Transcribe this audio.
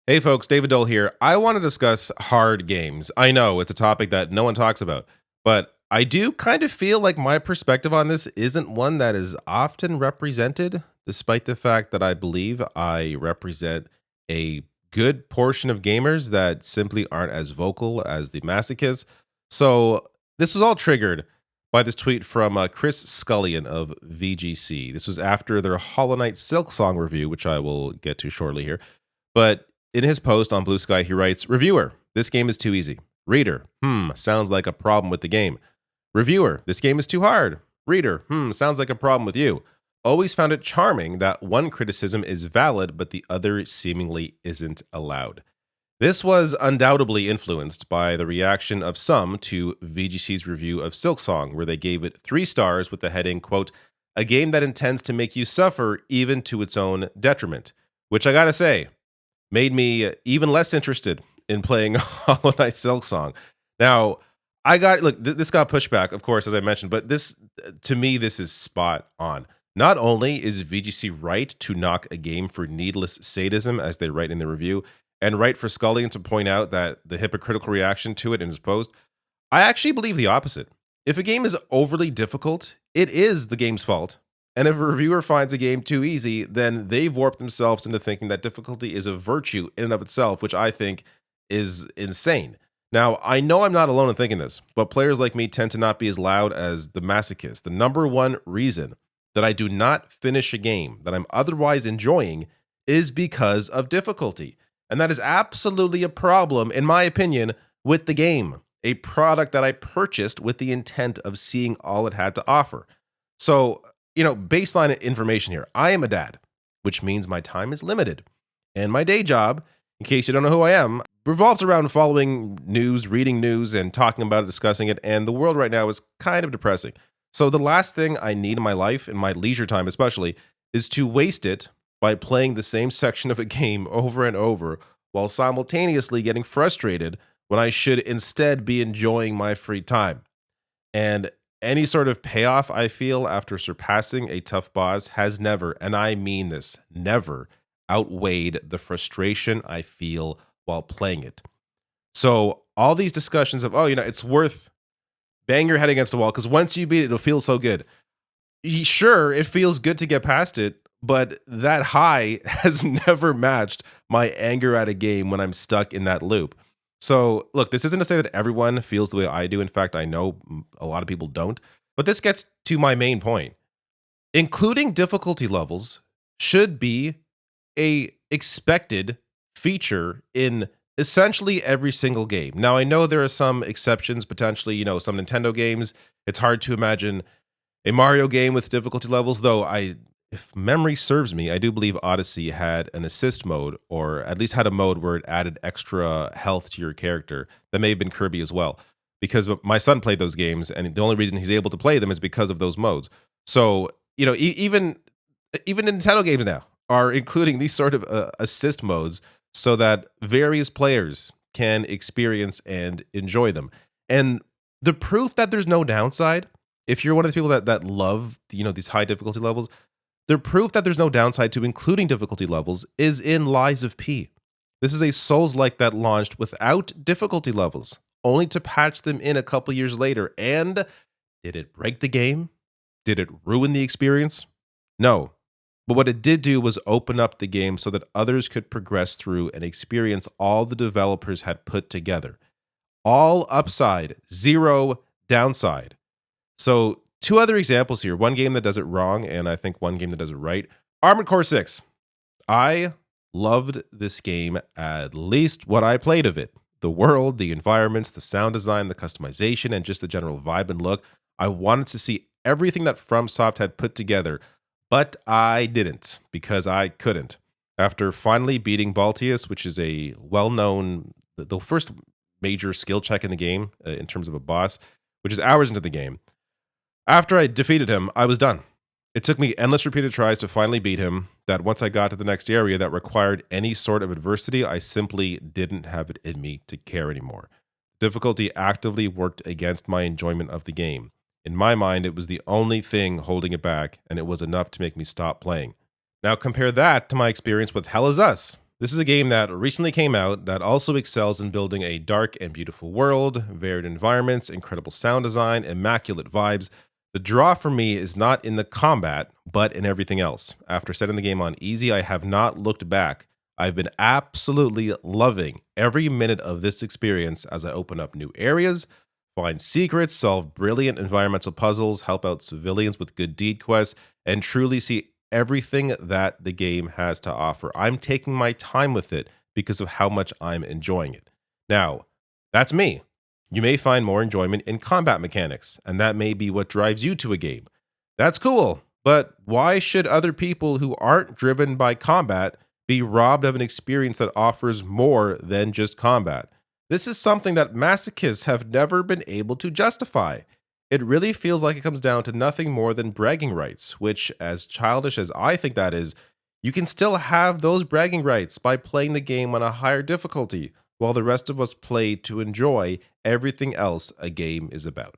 Hey folks, David Dole here. I want to discuss hard games. I know it's a topic that no one talks about, but I do kind of feel like my perspective on this isn't one that is often represented, despite the fact that I believe I represent a good portion of gamers that simply aren't as vocal as the masochists. So this was all triggered by this tweet from Chris Scullion of VGC. This was after their Hollow Knight Silk Song review, which I will get to shortly here. But in his post on Blue Sky, he writes, "Reviewer, this game is too easy. Reader, sounds like a problem with the game. Reviewer, this game is too hard. Reader, sounds like a problem with you. Always found it charming that one criticism is valid, but the other seemingly isn't allowed." This was undoubtedly influenced by the reaction of some to VGC's review of Silksong, where they gave it 3 stars with the heading, quote, "A game that intends to make you suffer even to its own detriment," which I gotta say, made me even less interested in playing Hollow Knight Silksong. Now, this got pushback, of course, as I mentioned, but this to me, this is spot on. Not only is VGC right to knock a game for needless sadism, as they write in the review, and right for Scullion to point out that the hypocritical reaction to it in his post, I actually believe the opposite. If a game is overly difficult, it is the game's fault. And if a reviewer finds a game too easy, then they've warped themselves into thinking that difficulty is a virtue in and of itself, which I think is insane. Now, I know I'm not alone in thinking this, but players like me tend to not be as loud as the masochist. The number one reason that I do not finish a game that I'm otherwise enjoying is because of difficulty. And that is absolutely a problem, in my opinion, with the game. A product that I purchased with the intent of seeing all it had to offer. So, baseline information here. I am a dad, which means my time is limited. And my day job, in case you don't know who I am, revolves around following news, reading news, and talking about it, discussing it. And the world right now is kind of depressing. So the last thing I need in my life, in my leisure time especially, is to waste it by playing the same section of a game over and over while simultaneously getting frustrated when I should instead be enjoying my free time. And any sort of payoff I feel after surpassing a tough boss has never, and I mean this, never outweighed the frustration I feel while playing it. So all these discussions of, it's worth bang your head against the wall because once you beat it, it'll feel so good. Sure, it feels good to get past it, but that high has never matched my anger at a game when I'm stuck in that loop. So, look, this isn't to say that everyone feels the way I do. In fact, I know a lot of people don't. But this gets to my main point. Including difficulty levels should be a expected feature in essentially every single game. Now, I know there are some exceptions potentially, some Nintendo games. It's hard to imagine a Mario game with difficulty levels, though if memory serves me, I do believe Odyssey had an assist mode, or at least had a mode where it added extra health to your character. That may have been Kirby as well, because my son played those games, and the only reason he's able to play them is because of those modes. So, even Nintendo games now are including these sort of assist modes so that various players can experience and enjoy them. And the proof that there's no downside, if you're one of the people that love, these high difficulty levels, the proof that there's no downside to including difficulty levels is in Lies of P. This is a Souls-like that launched without difficulty levels, only to patch them in a couple years later. And did it break the game? Did it ruin the experience? No. But what it did do was open up the game so that others could progress through and experience all the developers had put together. All upside, zero downside. So, 2 other examples here. One game that does it wrong, and I think one game that does it right. Armored Core 6. I loved this game, at least what I played of it. The world, the environments, the sound design, the customization, and just the general vibe and look. I wanted to see everything that FromSoft had put together, but I didn't, because I couldn't. After finally beating Baltius, which is a well-known, the first major skill check in the game, in terms of a boss, which is hours into the game, after I defeated him, I was done. It took me endless repeated tries to finally beat him, that once I got to the next area that required any sort of adversity, I simply didn't have it in me to care anymore. Difficulty actively worked against my enjoyment of the game. In my mind, it was the only thing holding it back, and it was enough to make me stop playing. Now compare that to my experience with Hell Is Us. This is a game that recently came out that also excels in building a dark and beautiful world, varied environments, incredible sound design, immaculate vibes. The draw for me is not in the combat, but in everything else. After setting the game on easy, I have not looked back. I've been absolutely loving every minute of this experience as I open up new areas, find secrets, solve brilliant environmental puzzles, help out civilians with good deed quests, and truly see everything that the game has to offer. I'm taking my time with it because of how much I'm enjoying it. Now, that's me. You may find more enjoyment in combat mechanics, and that may be what drives you to a game. That's cool, but why should other people who aren't driven by combat be robbed of an experience that offers more than just combat? This is something that masochists have never been able to justify. It really feels like it comes down to nothing more than bragging rights, which, as childish as I think that is, you can still have those bragging rights by playing the game on a higher difficulty, while the rest of us play to enjoy everything else a game is about.